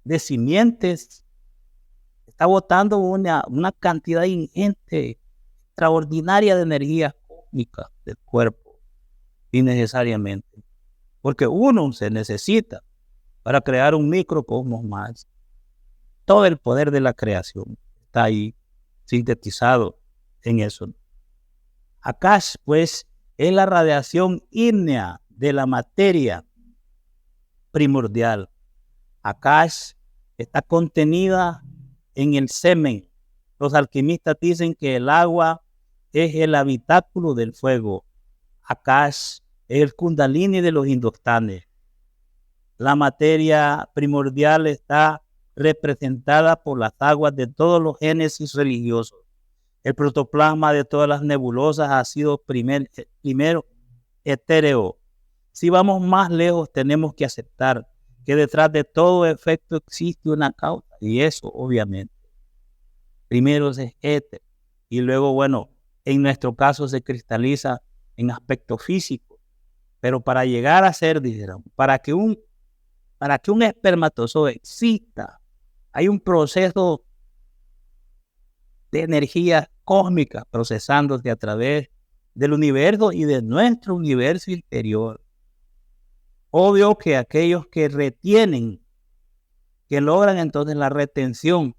de simientes, está botando una cantidad ingente, extraordinaria de energía cósmica del cuerpo, innecesariamente. Porque uno se necesita para crear un microcosmos más. Todo el poder de la creación está ahí sintetizado en eso. Akash, pues, es la radiación ígnea de la materia primordial. Akash está contenida en el semen. Los alquimistas dicen que el agua es el habitáculo del fuego. Akash es el kundalini de los hindustanes. La materia primordial está representada por las aguas de todos los génesis religiosos. El protoplasma de todas las nebulosas ha sido primero etéreo. Si vamos más lejos, tenemos que aceptar que detrás de todo efecto existe una causa, y eso obviamente primero es éter, y luego, bueno, en nuestro caso se cristaliza en aspecto físico. Pero para llegar a ser, dijeron, para que un espermatozoide exista, hay un proceso de energía cósmica procesándose a través del universo y de nuestro universo interior. Obvio que aquellos que retienen, que logran entonces la retención,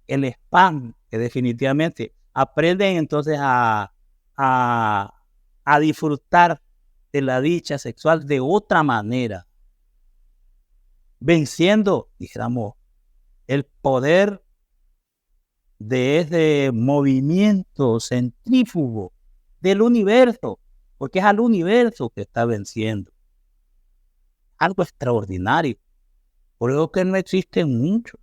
el spam, que definitivamente aprenden entonces a disfrutar de la dicha sexual de otra manera, venciendo, dijéramos, el poder de ese movimiento centrífugo del universo, porque es al universo que está venciendo. Algo extraordinario. Por eso que no existen muchos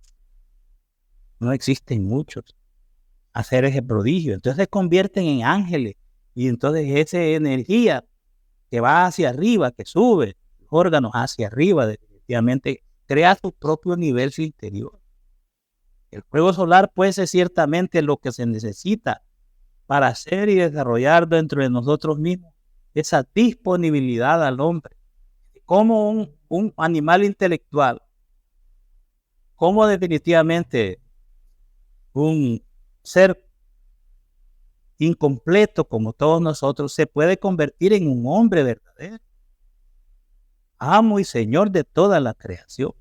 hacer ese prodigio. Entonces se convierten en ángeles, y entonces esa energía que va hacia arriba, que sube los órganos hacia arriba, definitivamente crea su propio universo interior. El fuego solar puede ser ciertamente lo que se necesita para hacer y desarrollar dentro de nosotros mismos esa disponibilidad al hombre, como un animal intelectual, como definitivamente un ser incompleto como todos nosotros se puede convertir en un hombre verdadero, amo y señor de toda la creación.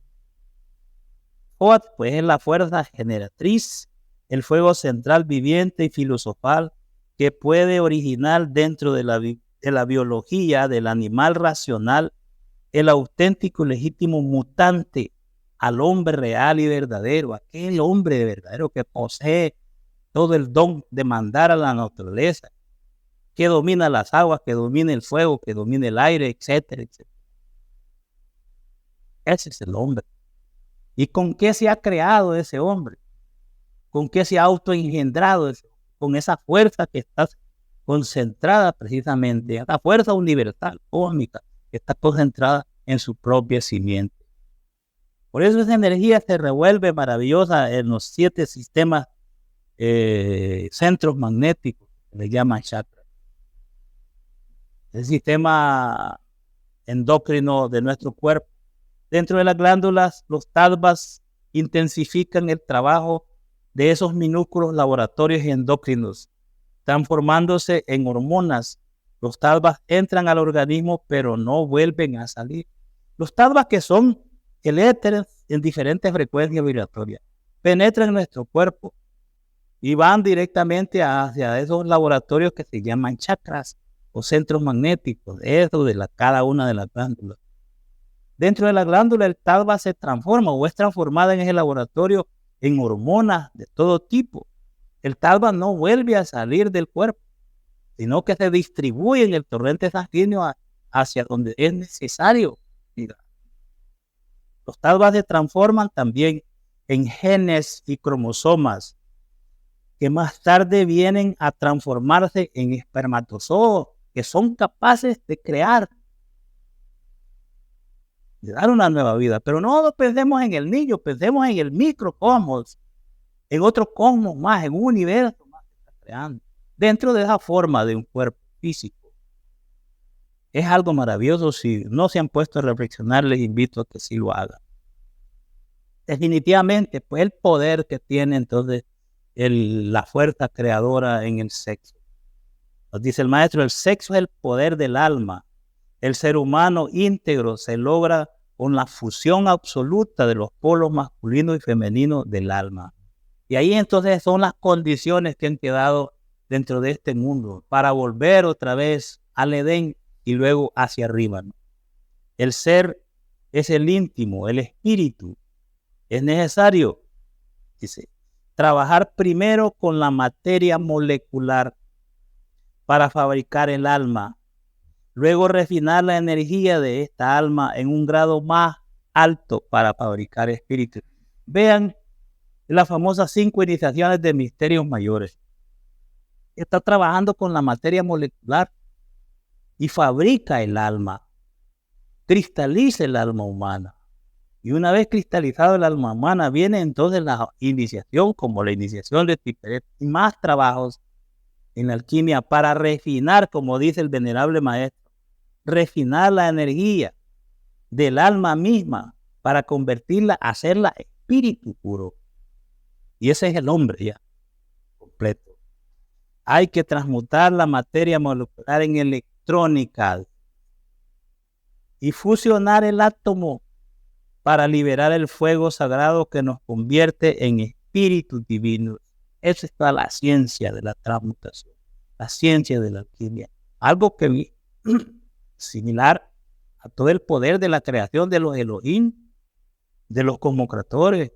Oat, pues, es la fuerza generatriz, el fuego central viviente y filosofal que puede originar dentro de la de la biología del animal racional, el auténtico y legítimo mutante al hombre real y verdadero, aquel hombre verdadero que posee todo el don de mandar a la naturaleza, que domina las aguas, que domina el fuego, que domina el aire, etcétera, etcétera. Ese es el hombre. ¿Y con qué se ha creado ese hombre? ¿Con qué se ha autoengendrado? Con esa fuerza que está concentrada precisamente, esa fuerza universal, cósmica, que está concentrada en su propia simiente. Por eso esa energía se revuelve maravillosa en los 7 sistemas, centros magnéticos, que le llaman chakras. El sistema endocrino de nuestro cuerpo. Dentro de las glándulas, los tadvas intensifican el trabajo de esos minúsculos laboratorios endocrinos, transformándose en hormonas. Los tadvas entran al organismo, pero no vuelven a salir. Los tadvas, que son el éter en diferentes frecuencias vibratorias, penetran en nuestro cuerpo y van directamente hacia esos laboratorios que se llaman chakras o centros magnéticos, eso de cada una de las glándulas. Dentro de la glándula, el tadva se transforma o es transformada en ese laboratorio en hormonas de todo tipo. El tadva no vuelve a salir del cuerpo, sino que se distribuye en el torrente sanguíneo hacia donde es necesario. Los tadvas se transforman también en genes y cromosomas, que más tarde vienen a transformarse en espermatozoos, que son capaces de crear, de dar una nueva vida. Pero no pensemos en el niño, pensemos en el microcosmos, en otro cosmos más, en un universo más que está creando, dentro de esa forma de un cuerpo físico. Es algo maravilloso. Si no se han puesto a reflexionar, les invito a que sí lo hagan. Definitivamente, pues el poder que tiene entonces la fuerza creadora en el sexo. Nos dice el maestro, el sexo es el poder del alma. El ser humano íntegro se logra con la fusión absoluta de los polos masculino y femenino del alma. Y ahí entonces son las condiciones que han quedado dentro de este mundo para volver otra vez al Edén y luego hacia arriba, ¿no? El ser es el íntimo, el espíritu. Es necesario, dice, trabajar primero con la materia molecular para fabricar el alma, luego refinar la energía de esta alma en un grado más alto para fabricar espíritu. Vean las famosas 5 iniciaciones de misterios mayores. Está trabajando con la materia molecular y fabrica el alma, cristaliza el alma humana. Y una vez cristalizado el alma humana, viene entonces la iniciación, como la iniciación de Tiferet, y más trabajos en la alquimia para refinar, como dice el venerable maestro, refinar la energía del alma misma para convertirla, hacerla espíritu puro. Y ese es el hombre ya completo. Hay que transmutar la materia molecular en electrónica y fusionar el átomo para liberar el fuego sagrado que nos convierte en espíritus divinos. Esa es toda la ciencia de la transmutación, la ciencia de la alquimia. Algo que similar a todo el poder de la creación de los Elohim, de los cosmocreadores.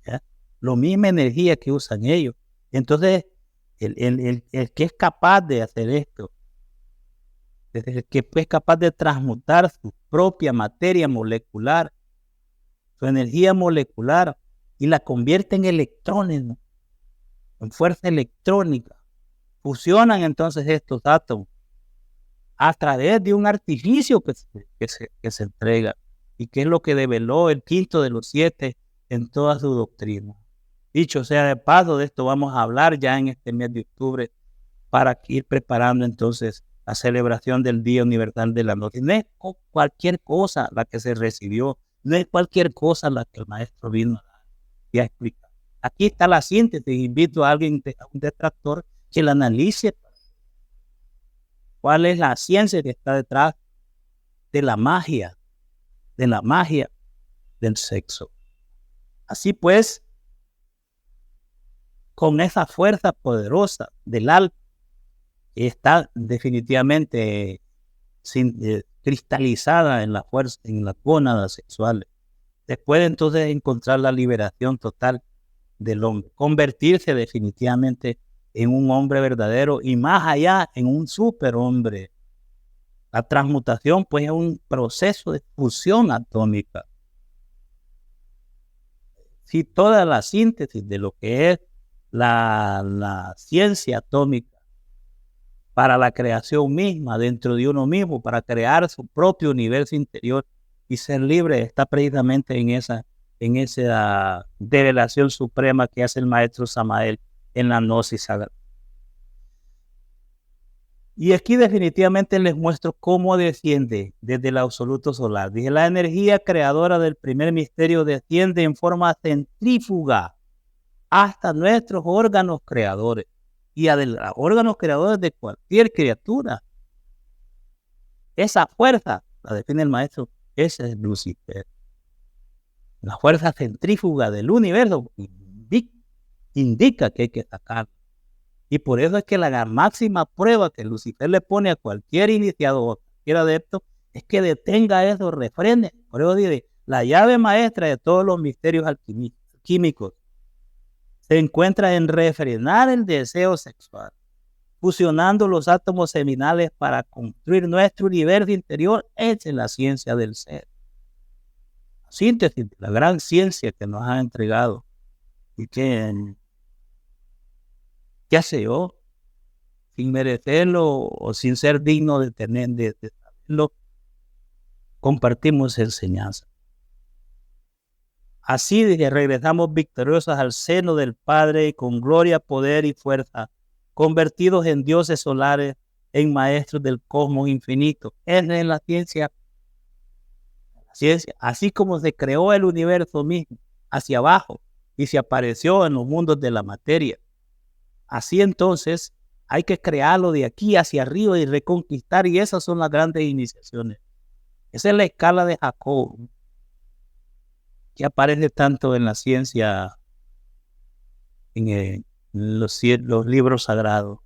¿Ya? La misma energía que usan ellos. Entonces, el que es capaz de hacer esto, el que es capaz de transmutar su propia materia molecular, su energía molecular, y la convierte en electrones, ¿no? En fuerza electrónica. Fusionan entonces estos átomos a través de un artificio que se entrega, y que es lo que develó el quinto de los 7 en toda su doctrina. Dicho sea de paso, de esto vamos a hablar ya en este mes de octubre para ir preparando entonces la celebración del Día Universal de la Noche. No es cualquier cosa la que se recibió, no es cualquier cosa la que el maestro vino a explicar. Aquí está la síntesis. Invito a alguien, a un detractor, que la analice. ¿Cuál es la ciencia que está detrás de la magia del sexo? Así pues, con esa fuerza poderosa del alma, está definitivamente cristalizada en la fuerza, en las gónadas sexuales. Después de entonces encontrar la liberación total del hombre, convertirse definitivamente en un hombre verdadero y más allá en un superhombre. La transmutación pues es un proceso de fusión atómica. Si toda la síntesis de lo que es la ciencia atómica para la creación misma dentro de uno mismo, para crear su propio universo interior y ser libre, está precisamente en esa revelación suprema que hace el maestro Samael en la gnosis sagrada. Y aquí definitivamente les muestro cómo desciende desde el absoluto solar. Dije, la energía creadora del primer misterio desciende en forma centrífuga hasta nuestros órganos creadores y a los órganos creadores de cualquier criatura. Esa fuerza, la define el maestro, ese es Lucifer. La fuerza centrífuga del universo indica que hay que sacarla. Y por eso es que la máxima prueba que Lucifer le pone a cualquier iniciado o cualquier adepto es que detenga esos refrenes. Por eso dice, la llave maestra de todos los misterios químicos se encuentra en refrenar el deseo sexual, fusionando los átomos seminales para construir nuestro universo interior. Esa es la ciencia del ser. La síntesis de la gran ciencia que nos ha entregado y que, qué sé yo, sin merecerlo o sin ser digno de saberlo, compartimos enseñanza. Así de que regresamos victoriosos al seno del Padre con gloria, poder y fuerza, convertidos en dioses solares, en maestros del cosmos infinito. Es en la ciencia, así como se creó el universo mismo hacia abajo y se apareció en los mundos de la materia. Así entonces hay que crearlo de aquí hacia arriba y reconquistar, y esas son las grandes iniciaciones. Esa es la escala de Jacob, que aparece tanto en la ciencia, en los libros sagrados.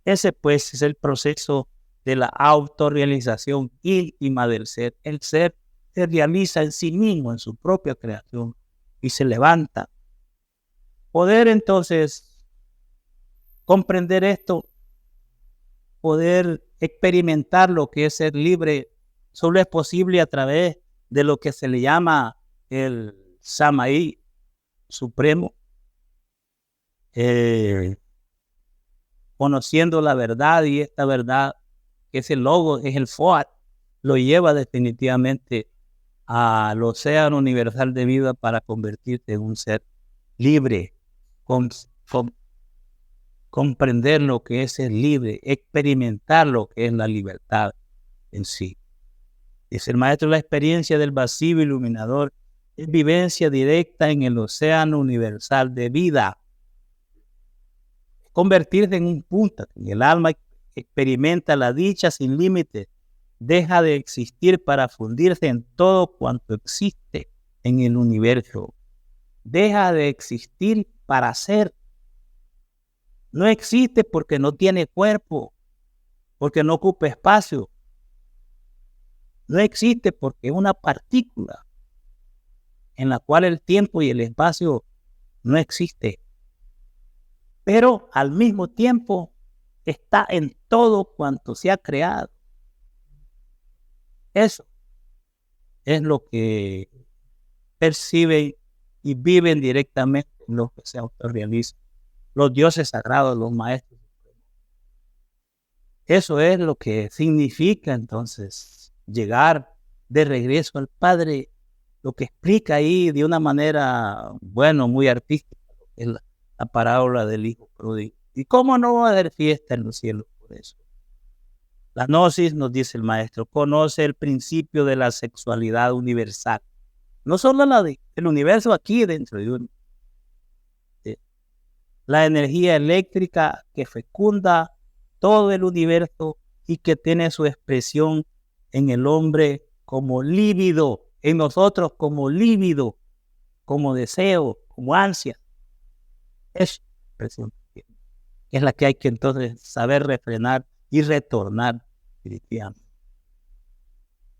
Ese pues es el proceso de la autorrealización íntima del ser. El ser se realiza en sí mismo, en su propia creación, y se levanta. Poder entonces comprender esto, poder experimentar lo que es ser libre, solo es posible a través de lo que se le llama el Samaí supremo, conociendo la verdad, y esta verdad, que es el logo, es el Foat, lo lleva definitivamente al océano universal de vida para convertirse en un ser libre, comprender lo que es ser libre, experimentar lo que es la libertad en sí. Es el maestro, la experiencia del vacío iluminador, es vivencia directa en el océano universal de vida. Convertirse en un punto, en el alma experimenta la dicha sin límites, deja de existir para fundirse en todo cuanto existe en el universo. Deja de existir para ser. No existe porque no tiene cuerpo, porque no ocupa espacio. No existe porque es una partícula en la cual el tiempo y el espacio no existe. Pero al mismo tiempo está en todo cuanto se ha creado. Eso es lo que perciben y viven directamente los que se autorrealizan, los dioses sagrados, los maestros. Eso es lo que significa entonces llegar de regreso al Padre, lo que explica ahí de una manera, bueno, muy artística, es la parábola del hijo pródigo. ¿Y cómo no va a haber fiesta en los cielos por eso? La gnosis, nos dice el maestro, conoce el principio de la sexualidad universal. No solo la del universo aquí dentro de uno. La energía eléctrica que fecunda todo el universo y que tiene su expresión en el hombre como líbido, en nosotros como líbido, como deseo, como ansia. Es expresión. es la que hay que entonces saber refrenar y retornar cristiano.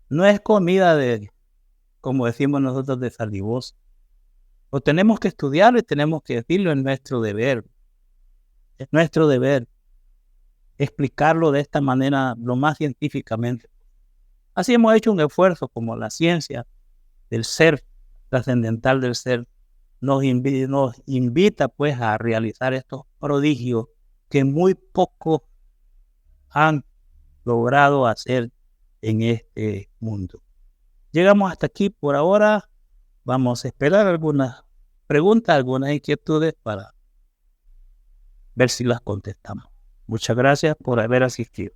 No es comida como decimos nosotros, de salivoso. Lo tenemos que estudiar y tenemos que decirlo, en nuestro deber. Es nuestro deber explicarlo de esta manera lo más científicamente. Así hemos hecho un esfuerzo, como la ciencia del ser, trascendental del ser, nos invita pues a realizar estos prodigios que muy pocos han logrado hacer en este mundo. Llegamos hasta aquí por ahora. Vamos a esperar algunas preguntas, algunas inquietudes para ver si las contestamos. Muchas gracias por haber asistido.